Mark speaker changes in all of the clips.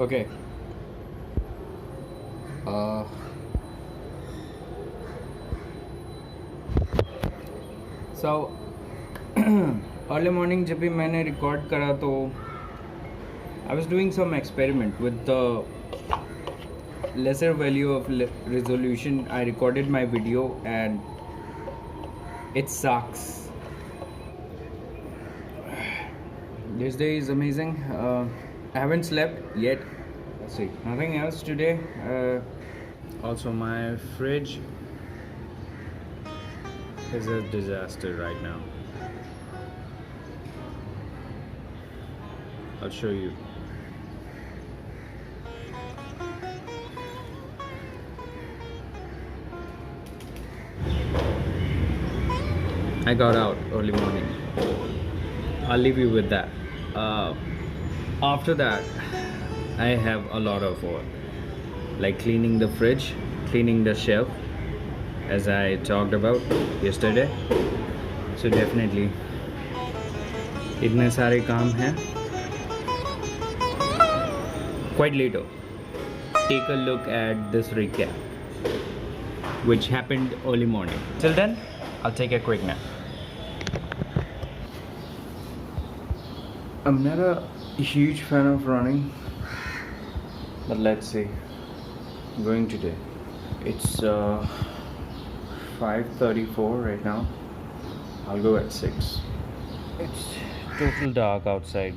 Speaker 1: Okay. So early morning जब भी मैंने record करा तो I was doing some experiment with the lesser value of resolution. I recorded my video and it sucks. This day is amazing. I haven't slept yet. Let's see. Nothing else today. Also, my fridge is a disaster right now. I'll show you. I got out early morning. I'll leave you with that. After that, I have a lot of work, like cleaning the fridge, cleaning the shelf, as I talked about yesterday. So definitely, इतने सारे काम हैं. Quite later, take a look at this recap, which happened early morning. Till then, I'll take a quick nap. I'm not a huge fan of running, but let's see. I'm going today. It's 5:34 right now. I'll go at 6. It's total dark outside.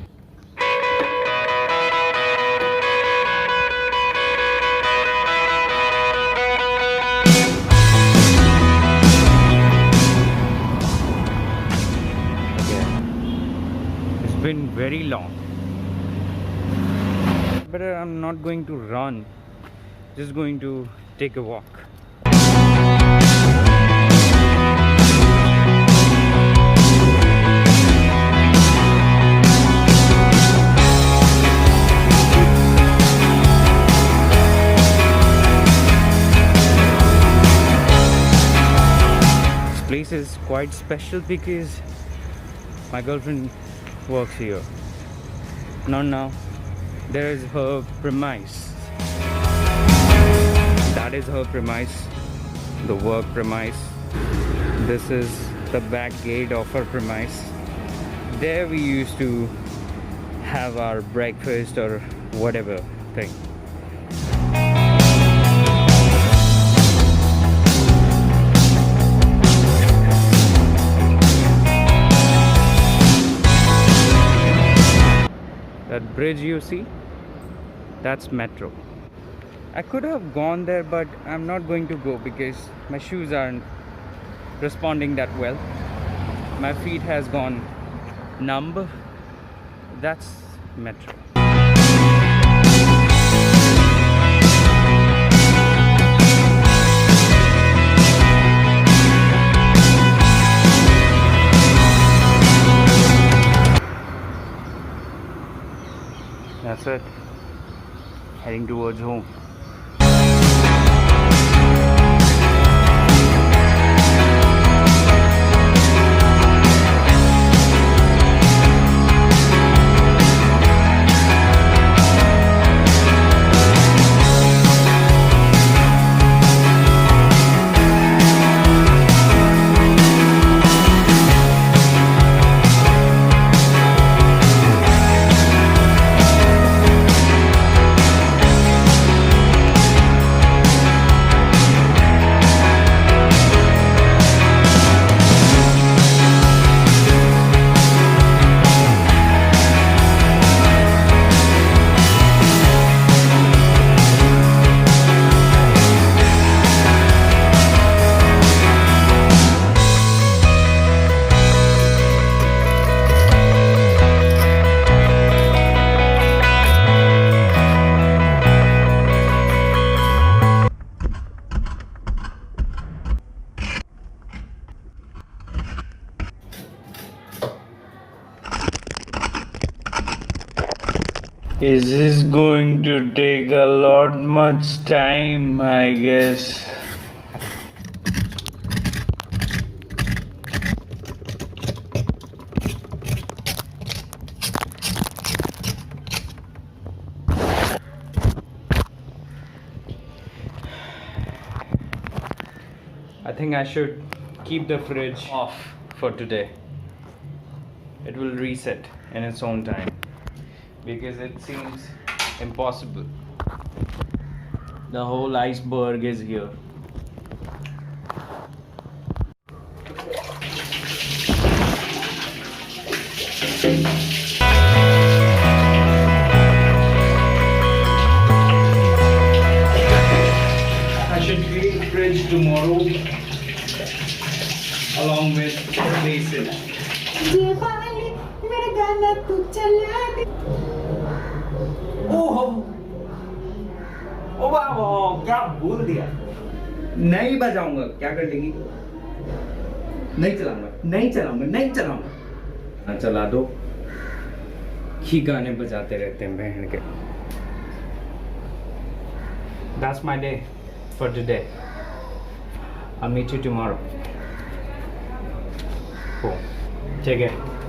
Speaker 1: Been very long, but I'm not going to run, just going to take a walk. This place is quite special because my girlfriend works here. Not now. There is her premise. That is her premise. The work premise. This is the back gate of her premise. There we used to have our breakfast or whatever thing. That bridge you see, that's metro. I could have gone there, but I'm not going to go because my shoes aren't responding that well. My feet has gone numb. That's metro. That's it. Heading towards home. Is this going to take a lot much time, I guess? I think I should keep the fridge off for today. It will reset in its own time because it seems impossible. The whole iceberg is here. I should clean the fridge tomorrow along with the basin. Oh, ओ वाह, क्या बोल दिया। नहीं बजाऊंगा, क्या कर लेगी? नहीं चलाऊंगा, नहीं चलाऊंगा, नहीं चलाऊंगा। हाँ चला दो। ही गाने बजाते रहते हैं बहन के। That's my day for today. I'll meet you tomorrow. Cool. Take care.